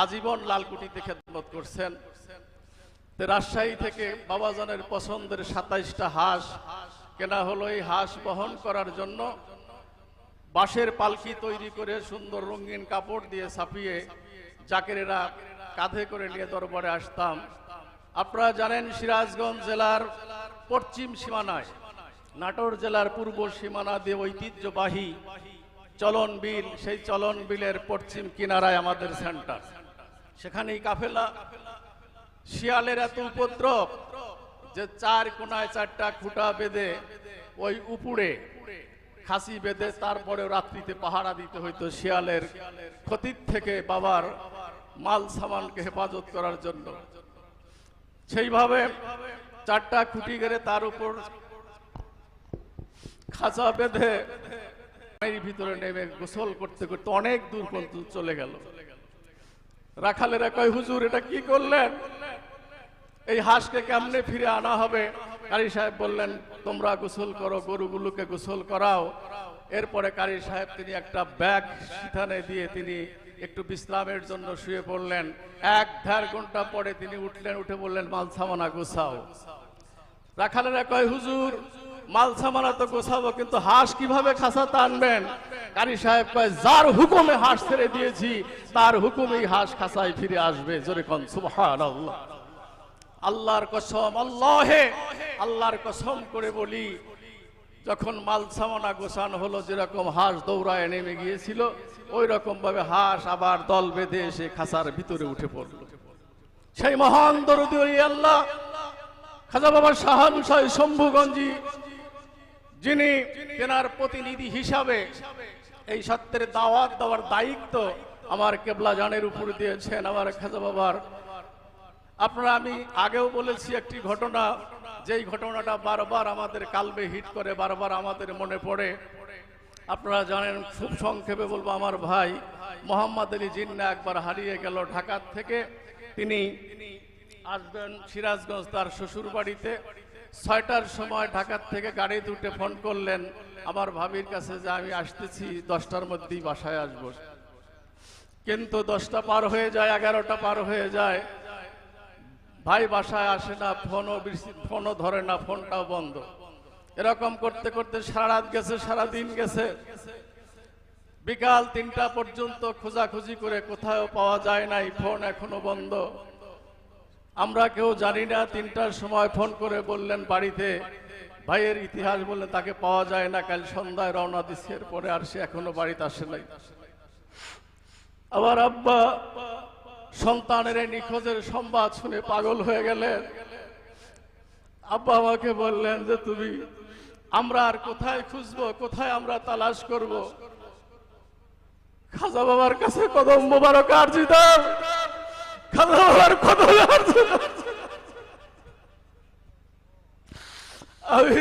আজীবন লালকুটিতে খেদমত করছেন। রাজশাহী থেকে বাবাজানের পছন্দের 27টা হাঁস কেনা হলো। এই হাঁস বহন করার জন্য বাঁশের পালকি তৈরি করে সুন্দর রঙিন কাপড় দিয়ে ছাপিয়ে জাকেরেরা কাঁধে করে নিয়ে দরবারে আসতাম। আপনারা জানেন সিরাজগঞ্জ জেলার পশ্চিম সীমানায়, নাটোর জেলার পূর্ব সীমানা দিয়ে ঐতিহ্যবাহী চলন বিল, সেই চলন বিলের পশ্চিম কিনারায় আমাদের সেন্টার। সেখানেই কাফেলা। শিয়ালের এত উপদ্রব যে চার কোনায় 4টা খুঁটা বেঁধে ওই উপরে খাসি বেঁধে তারপরে রাত্রিতে পাহারা দিতে হইতো শিয়ালের ক্ষতির থেকে বাবার মাল সামানকে হেফাজত করার জন্য। সেইভাবে 4টা খুঁটি গেড়ে তার উপর খাঁচা বেঁধে ভিতরে নেমে গোসল করতে করতে অনেক দূর পর্যন্ত চলে গেল। রাখালেরা কয়, হুজুর এটা কি করলেন? এই হাঁসকে কেমনে ফিরে আনা হবে? কারি সাহেব বললেন, তোমরা গোসল করো, গরুগুলোকে গোসল করাও। এরপরে কারি সাহেব তিনি একটা ব্যাগ সিথানে দিয়ে তিনি একটু বিশ্রামের জন্য শুয়ে পড়লেন। 1-1.5 ঘন্টা পরে তিনি উঠলেন, উঠে বললেন, মাল সামানা গোছাও। রাখালেরা কয়, হুজুর মাল সামানা তো গোছাবো, কিন্তু হাঁস কিভাবে খাঁচাতে আনবেন? কারি সাহেব কয়, যার হুকুমে হাঁস ছেড়ে দিয়েছি তার হুকুমেই হাঁস খাঁচায় ফিরে আসবে। জোরে কোন সুবহানাল্লাহ। আল্লাহর কসম, আল্লাহর কসম করে বলি, যখন মাল সামানা গোছানো হলো, যেরকম হাঁস দৌড়ায় নেমে গিয়েছিল ওই রকম ভাবে হাঁস আবার দল বেঁধে এসে খাঁচার ভিতরে উঠে পড়ল। সেই মহান দরদী আল্লাহ খাজা বাবার শাহানশাহ শম্ভুগঞ্জি, যিনি তেনার প্রতিনিধি হিসাবে এই সত্যের দাওয়াত দেওয়ার দায়িত্ব আমার কেবলা জানের উপর দিয়েছেন আমার খাজা বাবার। আপনারা, আমি আগেও বলেছি একটি ঘটনা, যেই ঘটনাটা বারবার আমাদের কালবে হিট করে, বারবার আমাদের মনে পড়ে। আপনারা জানেন, খুব সংক্ষেপে বলবো, আমার ভাই মোহাম্মদ আলী জিন্না একবার হারিয়ে গেল। ঢাকা থেকে তিনি আসবেন সিরাজগঞ্জ তার শ্বশুর বাড়িতে। 6টার সময় ঢাকা থেকে গাড়িতে উঠে ফোন করলেন আমার ভাবির কাছে যে আমি আসতেছি, 10টার মধ্যেই বাসায় আসব। কিন্তু 10টা পার হয়ে যায়, 11টা পার হয়ে যায়, ভাই বাসায় আসে না, ফোনও ধরে না, ফোনটাও বন্ধ। এরকম করতে করতে সারা রাত গেছে, সারা দিন গেছে। বিকাল 3টা পর্যন্ত খোঁজাখুঁজি করে কোথাও পাওয়া যায় নাই, ফোন এখনো বন্ধ। আমরা কেউ জানি না। 3টার সময় ফোন করে বললেন বাড়িতে, ভাইয়ের ইতিহাস বললেন তাকে পাওয়া যায় না, কাল সন্ধ্যায় রওনা দিচ্ছে, পরে আর সে এখনো বাড়িতে আসে নাই। আবার আব্বা সন্তানের নিখোঁজের সংবাদ শুনে পাগল হয়ে গেলেন। আব্বা আমাকে বললেন যে তুমি, আমরা আর কোথায় খুঁজবো, কোথায় আমরা তালাশ করব? খাজা বাবার কাছে কদম মোবারক আরজি দাও, খাজা বাবার কদম আরজি দাও। আমি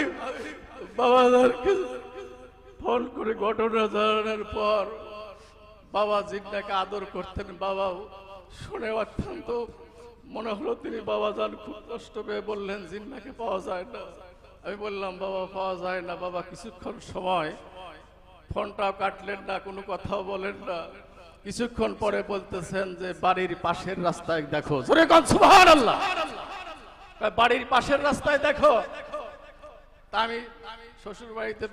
বাবাদেরকে ফোন করে ঘটনা জানানোর পর, বাবা জিন্নাকে আদর করতেন, বাবা শুনে অত্যন্ত মনে হলো তিনি বাবা যান খুব কষ্ট পেয়ে বললেন, জিন্নাকে পাওয়া যায় না। আমি বললাম, বাবা পাওয়া যায় না। বাবা কিছুক্ষণ সময় ফোনটাও কাটলেন না, কোনো কথাও বলেন না। কিছুক্ষণ পরে বলতেছেন যে বাড়ির পাশের রাস্তায় দেখো। জোরে কোন সুবহানাল্লাহ। বাড়ির পাশের রাস্তায় দেখো। তা আমি শ্বশুর বাড়িতে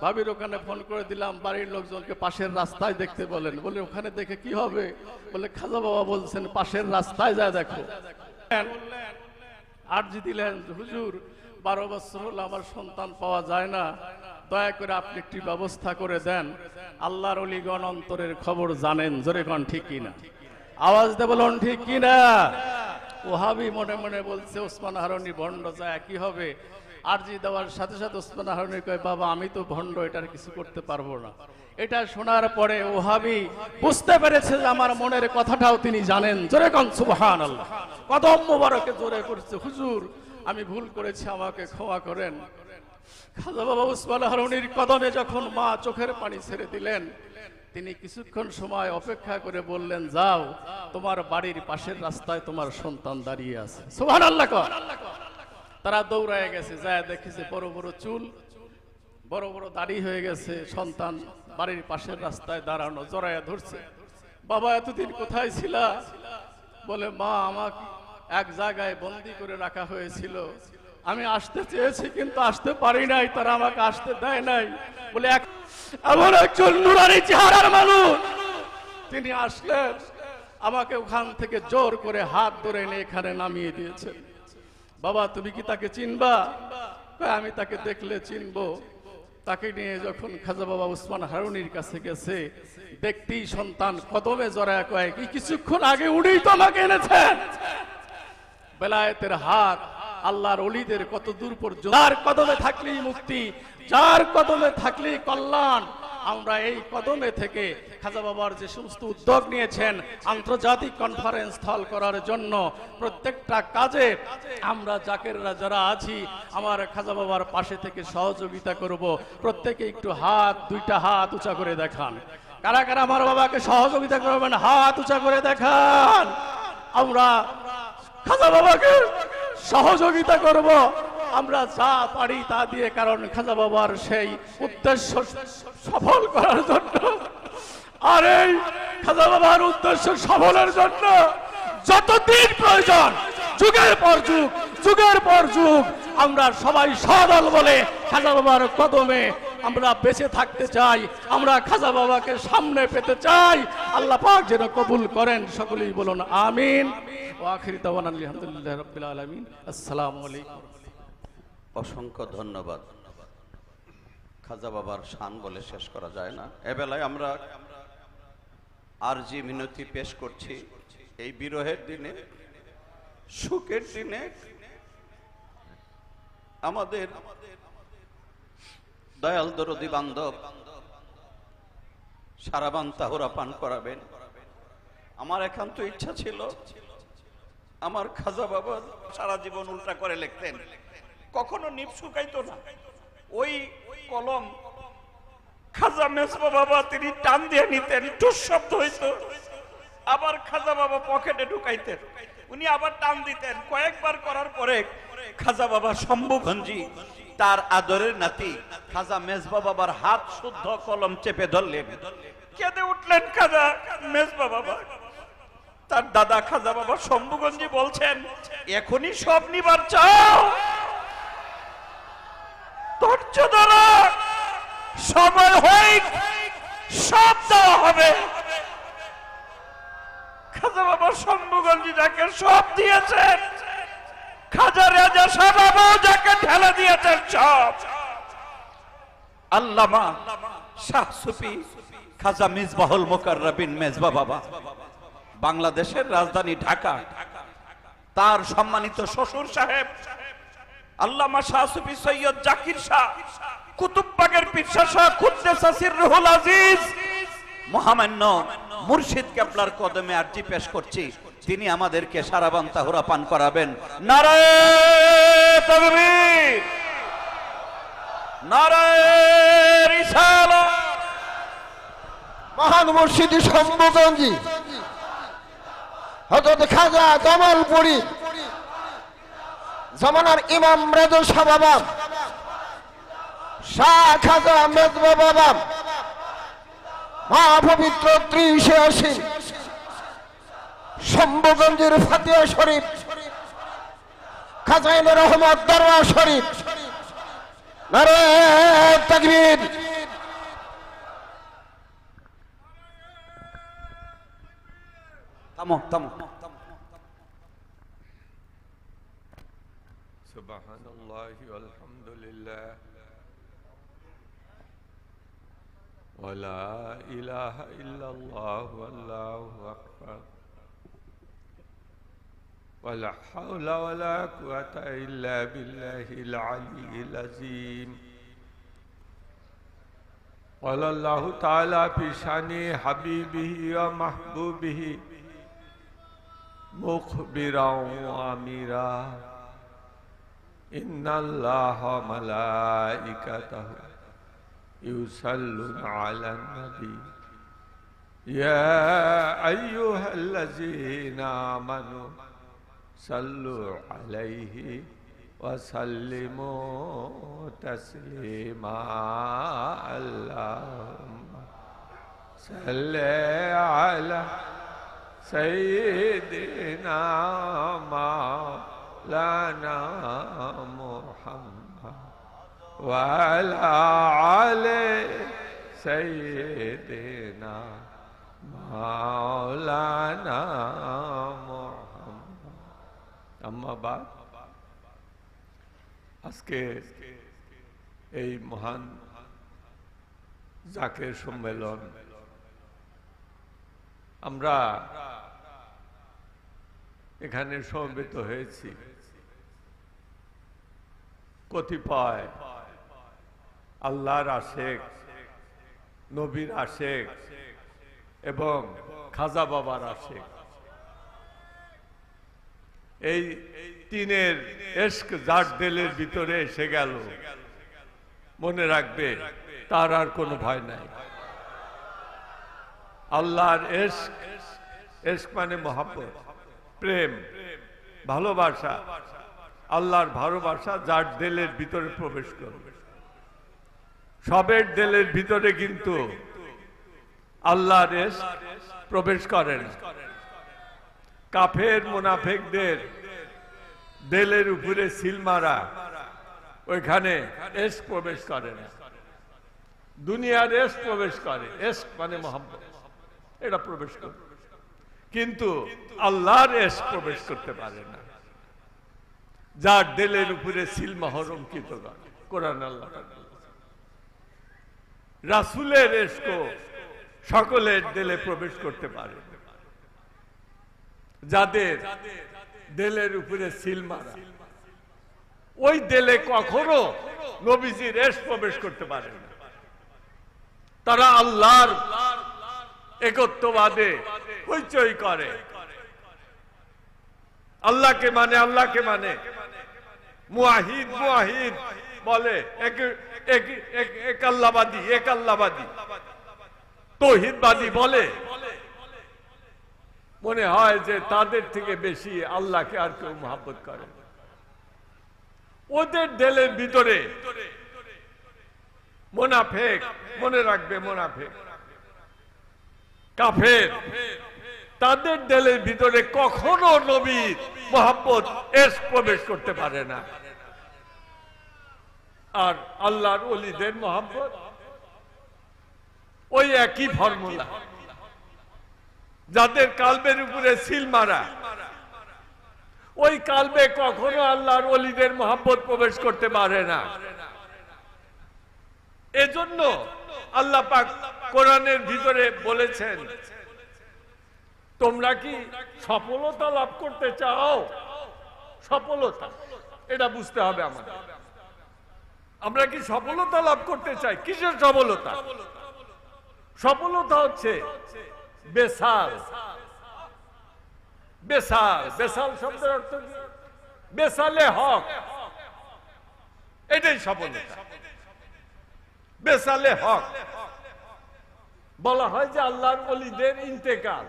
ভাবির ওখানে ফোন করে দিলাম, বাড়ির লোকজনকে পাশের রাস্তায় দেখতে বলেন। বলে ওখানে দেখে কি হবে? বলে খাজা বাবা বলছেন পাশের রাস্তায় যা দেখো। আরজি দিলেন, হুজুর 12 বছর হলো আমার সন্তান পাওয়া যায় না, দয়া করে আপনি একটি ব্যবস্থা করে দেন। আল্লাহর ওলিগণ অন্তরের খবর জানেন। জোরে কোন ঠিক কিনা? আওয়াজ দে বলুন ঠিক কিনা? ওহাবি মনে মনে বলছে ওসমান হারুনি ভণ্ড, যায় কি হবে? আরজি দেওয়ার সাথে সাথে ওসমান হারুনি কয়, বাবা আমি তো ভণ্ড, এটার কিছু করতে পারবো না। এটা শোনার পরে ওহাবি বুঝতে পেরেছে যে আমার মনের কথাটাও তিনি জানেন। জোরে কোন সুবহানাল্লাহ। কদম মোবারকে জোরে করছে, হুজুর আমি ভুল করেছি, আমাকে ক্ষমা করেন। খাজা বাবা ওসমান হারুনির কদমে যখন মা চোখের পানি ছেড়ে দিলেন, তিনি কিছুক্ষণ সময় অপেক্ষা করে বললেন, যাও তোমার বাড়ির পাশের রাস্তায় তোমার সন্তান দাঁড়িয়ে আছে। সুবহানাল্লাহ। তারা দৌড়ায় গেছে, যায় দেখেছে বড় বড় চুল, বড় বড় দাড়ি হয়ে গেছে, সন্তান বাড়ির পাশের রাস্তায় দাঁড়ানো, জড়াইয়া ধরছে। বাবা এতদিন কোথায় ছিলা? বলে মা আমাকে এক জায়গায় বন্দি করে রাখা হয়েছিল, আমি আসতে চেয়েছি কিন্তু আসতে পারি নাই, তারা আমাকে আসতে দেয় নাই। বলে এমন একজন নুরানি চেহারার মানুষ, তিনি আসলেন, আমাকে ওখান থেকে জোর করে হাত ধরে এনে এখানে নামিয়ে দিয়েছেন। বাবা তুমি কি তাকে চিনবা? আমি তাকে দেখলে চিনবো। তাকে নিয়ে যখন খাজা বাবা উসমান হারুনির কাছে গেছে, দেখতেই সন্তান কদমে জড়ায় কয় কি কিছুক্ষণ আগে উনি তো আমাকে এনেছেন। বেলায়েতের হাত আল্লাহর ওলিদের কত দূর পর্যন্ত, যার কদমে থাকলেই মুক্তি, যার কদমে থাকলেই কল্যাণ। আমরা এই কদমে থেকে খাজা বাবার যে সমস্ত উদ্যোগ নিয়েছেন আন্তর্জাতিক কনফারেন্স স্থল করার জন্য, প্রত্যেকটা কাজে আমরা জাকেররা যারা আছি আমার খাজা বাবার পাশে থেকে সহযোগিতা করব। প্রত্যেকে একটু হাত, দুইটা হাত উঁচা করে দেখান। কারা কারা আমার বাবাকে সহযোগিতা করবেন হাত উঁচা করে দেখান। আমরা খাজা বাবাকে সহযোগিতা করব, আমরা যা পারি তা দিয়ে, কারণ খাজা বাবার সেই উদ্দেশ্য সফল করার জন্য, আর এই খাজা বাবার উদ্দেশ্য সফলের জন্য যতদিন প্রয়োজন, যুগের পর যুগ, যুগের পর যুগ আমরা সবাই সদল বলে খাজা বাবার কদমে আমরা বেঁচে থাকতে চাই। আমরা খাজা বাবাকে সামনে পেতে চাই। আল্লাহ পাক যেন কবুল করেন। সকলেই বলুন আমিন। ওয়া আখিরু দাওয়ানা আলহামদুলিল্লাহি রাব্বিল আলামিন। আসসালামু আলাইকুম। অসংখ্য ধন্যবাদ। খাজা বাবার শান বলে শেষ করা যায় না। এবেলায় আমরা আরজি মিনতি পেশ করছি। এই বিরহের দিনে, সুখের দিনে আমাদের দয়াল দরদি বান্ধব সারাবান তাহুরা পান করাবেন। আমার একান্ত ইচ্ছা ছিল আমার খাজা বাবা সারা জীবন উল্টা করে লিখতেন, কখনো নিপ শুকাইতো না। ওই কলম খাজা মেজবা বাবা তিনি টান দিয়ে নিতেন, টুস শব্দ হইতো, আবার খাজা বাবা পকেটে ঢুকাইতেন, উনি আবার টান দিতেন। কয়েকবার করার পরে খাজা বাবা শম্ভুগঞ্জি তার আদরের নাতি খাজা মেজবা বাবার হাত শুদ্ধ কলম চেপে ধরলেন, কেঁদে উঠলেন খাজা মেজবা বাবা। তার দাদা খাজা বাবা শম্ভুগঞ্জি বলছেন, এখনই সব নিবার চাও, ধৈর্য ধরো, সময় হয় সব দেওয়া হবে। খাজা বাবা শম্ভুগঞ্জি যাকে সব দিয়েছেন, খাজা রাজা সাহেব যাকে ঠেলে দিয়েছেন সব। আল্লামা শাহ সুফি খাজা মিসবাহুল মুকাররবিন মেজবা বাবা, বাংলাদেশের রাজধানী ঢাকা, তার সম্মানিত শ্বশুর সাহেব আল্লামা শাহ সুফি সৈয়দ জাকির শাহ কুতুববাগের পীর শাহ কুদ্দেসা সিররুহুল আজিজ মহামান্য মুর্শিদ কেবলার কদমে আরজি পেশ করছি। তিনি আমাদেরকে সারাবান তাহুরা পান করাবেন। নারায়ে তাকবীর, নারায়ে রিসালাত। মহান মুর্শিদ শম্ভুগঞ্জি হযরত খাজা জামালপুরী জামানার ইমাম রেজা শাহ বাবা, শাহ খাজা মেজবা বাবা, মহাপবিত্র ৩৮ শম্ভুগঞ্জের ফাতিহা শরীফ, খাজাইনুর রহমত দরবার শরীফ। নারায়ে তাকবীর। থামো থামো। সুবহানাল্লাহি ওয়ালহামদুলিল্লাহ ওয়া লা ইলাহা ইল্লাল্লাহ ওয়াল্লাহু আকবার ওয়া লা হাওলা ওয়া লা কুওয়াতা ইল্লা বিল্লাহিল আলিয়্যিল আযীম। قال الله تعالى في شأن حبيبه ومحبوبه مخبرا وامرا إن الله وملائكته يصلون على النبي يا أيها الذين آمنوا صلوا عليه وسلموا تسليما اللهم صلی علی سیدنا مولانا محمد وعلى آل سيدنا مولانا محمد أما بعد আজকে এই মহান জাকের সম্মেলন আমরা এখানে সমবেত হয়েছি কতিপয় আল্লাহর আশেক, নবীর আশেক এবং খাজা বাবার আশেক। এই তিনের ইশক যার দিলের ভিতরে এসে গেল, মনে রাখবে তার আর কোনো ভয় নাই। আল্লাহর ইশক, ইশক মানে মহব্বত, প্রেম, ভালোবাসা, আল্লাহর ভালোবাসা যার দিলের ভিতরে প্রবেশ করবে। সবের দিলের ভিতরে কিন্তু আল্লাহর ইশক প্রবেশ করে না। কাফের মুনাফিকদের দিলের উপরে সিল মারা, ওইখানে ইশক প্রবেশ করে না। দুনিয়ার ইশক প্রবেশ করে, ইশক মানে মহব্বত, এটা প্রবেশ করে, কিন্তু আল্লাহর ইশক প্রবেশ করতে পারে না। যার দিলের উপরে সিল মোহর অঙ্কিত করে, কোরআন আল্লাহ রাসূলের ইশক সকলের দিলে প্রবেশ করতে পারে। যাদের দিলের উপরে সিল মারা, ওই দিলে কখনো নবীজির ইশক প্রবেশ করতে পারে না। তারা আল্লাহর একত্ববাদে পরিচয় করে, আল্লাহকে মানে, আল্লাহকে মানে, মুয়াহিদ মুয়াহিদ বলে, এক আল্লাহবাদী, এক আল্লাহবাদী, তাওহীদবাদী বলে। মনে হয় যে তাদের থেকে বেশি আল্লাহকে আর কেউ মহব্বত করে। ওদের দিলের ভিতরে মুনাফিক, মনে রাখবে মুনাফিক, কাফের, তাদের দিলের ভিতরে কখনো নবীর মহব্বত ইশক প্রবেশ করতে পারে না। আর আল্লাহর ওলিদের মহব্বত ওই একই ফর্মুলা। যাদের কালবের উপরে সিল মারা, ওই কালবে কখনো আল্লাহর ওলিদের মহব্বত প্রবেশ করতে পারে না। এজন্য আল্লাহ পাক কোরআনের ভিতরে বলেছেন, তোমরা কি সফলতা লাভ করতে চাও? সফলতা, এটা বুঝতে হবে আমাদের। আমরা কি সফলতা লাভ করতে চাই? কিসের সফলতা? সফলতা হচ্ছে বেসাল। বেসাল, বেসাল শব্দের অর্থ কি? বেসালে হক, এটাই সফলতা। বেসালে হক বলা হয় যে আল্লাহর ওলিদের ইন্তেকাল।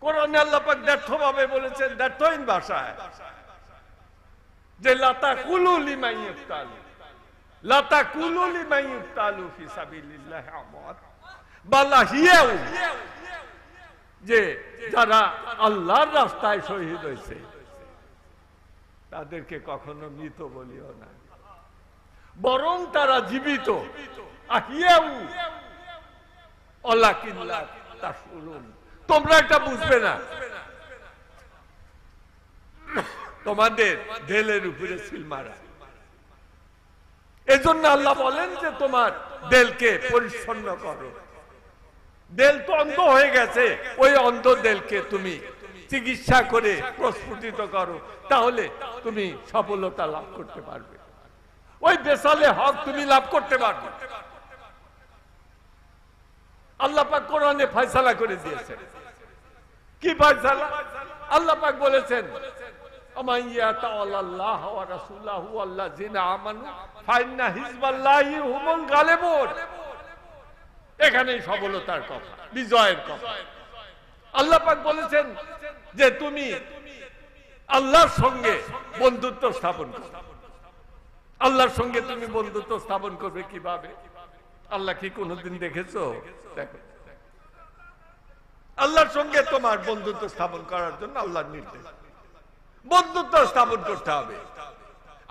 কোরআনে আল্লাহ পাক ব্যর্থভাবে বলেছেন, ব্যর্থহীন ভাষায়, যে লাতাকুলু লিমান ইউক্তালু, লাতাকুলু লিমান ইউক্তালু ফি সাবিলিল্লাহি আমওয়াত বাল আহইয়াউ, যে যারা আল্লাহর রাস্তায় শহীদ হয়েছে তাদেরকে কখনো মৃত বলিও না, বরং তারা জীবিত। আহিয়াউ ওয়ালাকিন লা তাশউরুন, তোমরা এটা বুঝবে না। তোমাদের দিলের উপরে সিল মারা। এজন্য আল্লাহ বলেন যে তোমার দিলকে পরিচ্ছন্ন করো। দিল তো অন্ধ হয়ে গেছে, ওই অন্ধ দিলকে তুমি চিকিৎসা করে প্রস্ফুটিত করো, তাহলে তুমি সফলতা লাভ করতে পারবে। ওই বেসালে হক তুমি লাভ করতে পারবে। আল্লাহ পাক কোরআনে ফয়সালা করে দিয়েছেন। কি ফয়সালা? আল্লাহ পাক বলেছেন, আমাইয়া তাআল্লাহ ওয়া রাসূলুহু আল্লাযিনা আমানু ফাইন্না হিজবাল্লাহি হুমুল গালিবুন। এখানেই সফলতার কথা, বিজয়ের কথা। আল্লাহ পাক বলেছেন যে তুমি আল্লাহর সঙ্গে বন্ধুত্ব স্থাপন করো। আল্লাহর সঙ্গে তুমি বন্ধুত্ব স্থাপন করবে কিভাবে? আল্লাহ কি কোনোদিন দেখেছো? দেখো, আল্লাহর সঙ্গে তোমার বন্ধুত্ব স্থাপন করার জন্য আল্লাহর নির্দেশ, বন্ধুত্ব স্থাপন করতে হবে।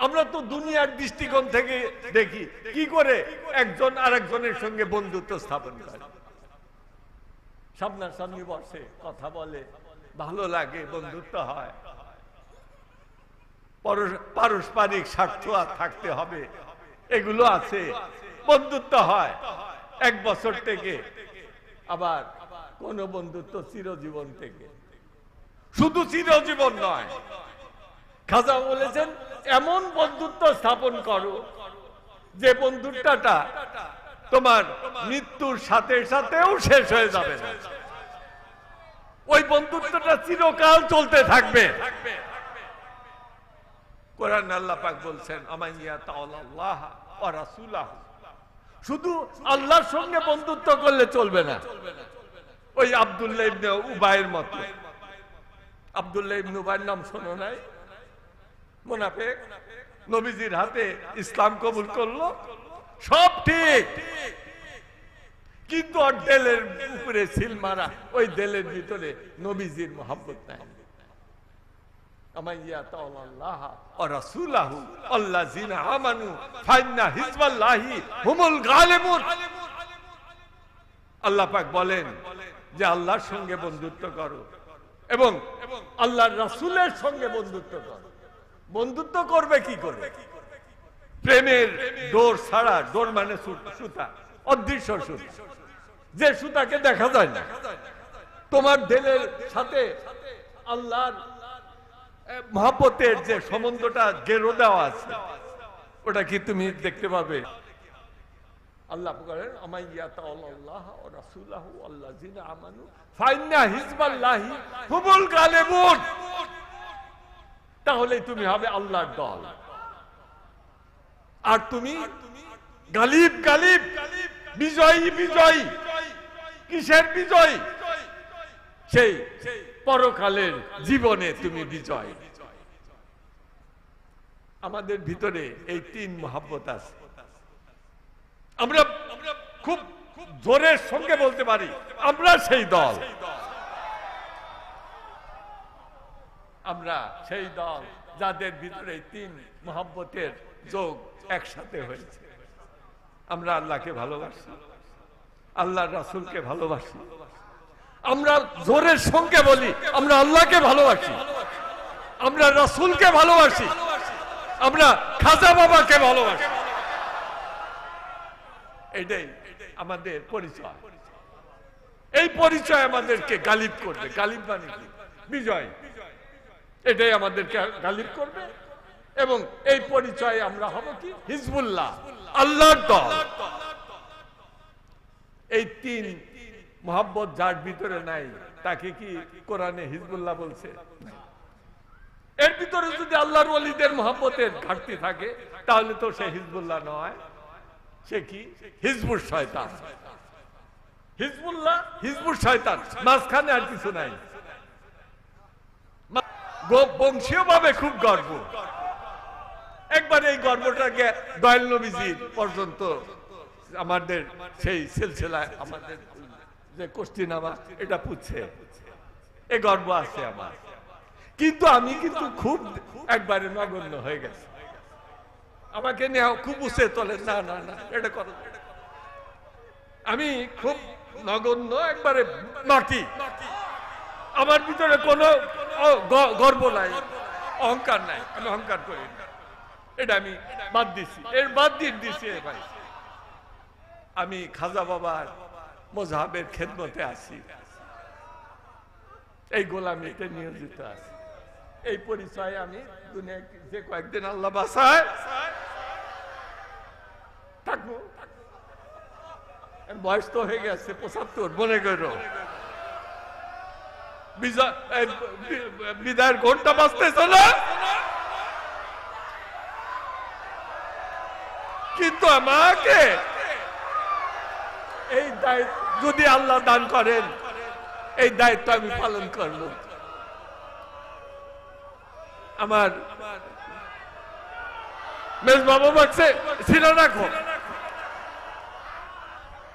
আমরা তো দুনিয়ার দৃষ্টিকোণ থেকে দেখি কি করে একজন আরেকজনের সঙ্গে বন্ধুত্ব স্থাপন করে। সামনাসামনি বসে, কথা বলে, ভালো লাগে, বন্ধুত্ব হয়। পারস্পরিক স্বার্থ আর থাকতে হবে, এগুলো আছে, বন্ধুত্ব হয় 1 বছর থেকে। আবার কোন বন্ধুত্ব চিরজীবন থেকে, শুধু চিরজীবন নয়। খাজা বলেছেন এমন বন্ধুত্ব স্থাপন করো যে বন্ধুত্বটা তোমার মৃত্যুর সাথে সাথেও শেষ হয়ে যাবে না, ওই বন্ধুত্বটা চিরকাল চলতে থাকবে। কোরআন আল্লাহ পাক বলছেন আমাইয়া তাআল্লাহ ওয়া রাসূলাহু, শুধু আল্লাহর সঙ্গে বন্ধুত্ব করলে চলবে না। ওই আব্দুল্লাহ ইবনে উবাইয়ের মতো। আব্দুল্লাহ ইবনে উবাইয়ের নাম শোনো নাই? মুনাফিক, নবীজির হাতে ইসলাম কবুল করলো, সব ঠিক, কিন্তু ওর দিলের উপরে সিল মারা, ওই দিলের ভিতরে নবীজির মহব্বত নাই। আমাইয়া তাআল্লাহ ওয়া রাসূলাহু আল্লাযিনা আমানু ফাইন্না হিজবাল্লাহি হুমুল গালিবুন। আল্লাহ পাক বলেন যে আল্লাহর সঙ্গে বন্ধুত্ব করো এবং আল্লাহর রাসূলের সঙ্গে বন্ধুত্ব করো। বন্ধুত্ব করবে কি করে? প্রেমের ডোর ছাড়া, ডোর মানে সুতা, অদৃশ্য সুতা, যে সুতাকে দেখা যায় না। তোমার দিলের সাথে আল্লাহর মহব্বতের যে সম্বন্ধটা গেরো দেওয়া আছে, ওটা কি তুমি দেখতে পাবে? আল্লাহ বলেন আমাইয়া তাআল্লাহ ওয়া রাসূলাহু আল্লাযিনা আমানু ফাইন্না হিজবাল্লাহি হুমুল গালিবুন। তাহলে তুমি হবে আল্লাহর দল। আর তুমি গালিব, গালিব, বিজয়ী, বিজয়ী। কিসের বিজয়? সেই পরকালের জীবনে তুমি বিজয়। আমাদের ভিতরে এই 3 মহব্বত আছে। আমরা খুব জোরের সঙ্গে বলতে পারি আমরা সেই দল, আমরা সেই দল যাদের ভিতরে 3 মহব্বতের যোগ একসাথে হয়েছে। আমরা আল্লাহকে ভালোবাসি, আল্লাহর রাসূলকে ভালোবাসি। আমরা জোরের সঙ্গে বলি আমরা আল্লাহকে ভালোবাসি, আমরা রাসূলকে ভালোবাসি, আমরা খাজা বাবাকে ভালোবাসি। এটাই আমাদের পরিচয়। এই পরিচয় আমাদেরকে গালিব করবে। গালিব মানে কি? বিজয়। এটাই আমাদেরকে গালিব করবে এবং এই পরিচয়ে আমরা হব কি? হিজবুল্লাহ, আল্লাহর দল। এই 3 মহব্বত যার ভিতরে নাই তাকে কি কোরআনে হিজবুল্লাহ বলছে? এর ভিতরে যদি আল্লাহর ওলিদের মহব্বতের ঘাটতি থাকে তাহলে তো সে হিজবুল্লাহ নয়, সে কি? হিজবুর শয়তান। হিজবুল্লাহ, হিজবুর শয়তান, মাঝখানে আর কিছু নাই। বংশীয় ভাবে খুব গর্ব। একবার এই গর্বটাকে দয়াল নবীজি পর্যন্ত আমাদের সেই সিলসিলায় আমাদের যে কোষ্ঠীনামা এটা পুচ্ছে, এ গর্ব আছে আমার। কিন্তু আমি কিন্তু খুব একবারে নগণ্য হয়ে গেছে। আমাকে নিয়ে খুব উঁচে তোলে, না না না এটা করো। আমি খুব নগণ্য, একবারে মাটি। আমার ভিতরে কোনো গর্ব নাই, অহংকার নাই, আমি অহংকার করি না। এটা আমি বাদ দিছি, এর বাদ দিয়ে দিছি। ভাই আমি খাজা বাবার মজহাবের খেদমতে আছি, এই গোলামিতে নিয়োজিত আছি। এই পরিচয়ে আমি দুনিয়া যে কয়েকদিন আল্লাহ বাঁচায় থাকবো। বয়স তো হয়ে গেছে 75, মনে করো বিদায়ের ঘন্টা বাজতেছে না, কিন্তু আমাকে এই দায়িত্ব যদি আল্লাহ দান করেন, এই দায়িত্ব আমি পালন করব। আমার মেজ বাবা বাক্সে ছিল রাখো,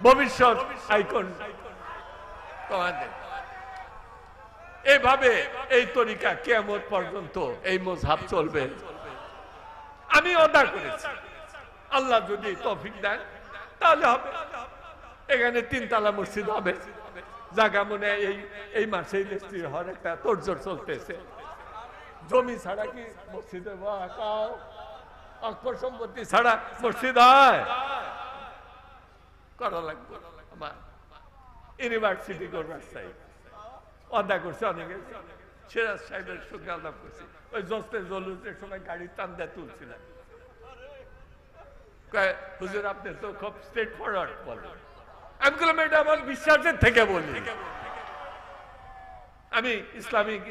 ভবিষ্যৎ আইকন তোমাদের। এভাবে এই তরিকা কিয়ামত পর্যন্ত এই মযহাব চলবে। আমি ওয়াদা করেছি আল্লাহ যদি তৌফিক দেন তাহলে হবে। এখানে 3 তলা মসজিদ হবে, জায়গা মনে এই মাসেই রেজিস্ট্রি হওয়ার একটা তোড়জোড় চলতেছে। জমি ছাড়া কি মসজিদে অক্ষর সম্পত্তি ছাড়া মসজিদ হয়? করা লাগবে। আমার ইউনিভার্সিটি করবার চাই, অদা করছে অনেকে। সিরাজ সাহেবের সঙ্গে আলাপ করছি, ওই জস্তের জলুসের সময় গাড়ির টান দিয়ে তুলছিলেন। হুজুর আপনি তো খুব স্ট্রেট ফরওয়ার্ড বলেন। আমি বললাম এটা আমার বিশ্বাসের থেকে বলি, আমি ইসলামিক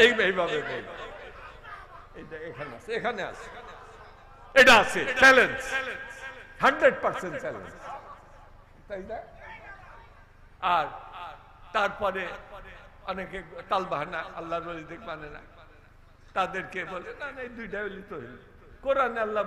এইভাবে বলি। এটা এখানে আছে, এখানে আছে, এটা আছে চ্যালেঞ্জ, 100% চ্যালেঞ্জ, তাই না? আর তারপরে অনেকে তালবাহানা আল্লাহর ওলি মানে না, তাদেরকে বলে না এই দুইটা ওলি তো কোরআনে আল্লাহ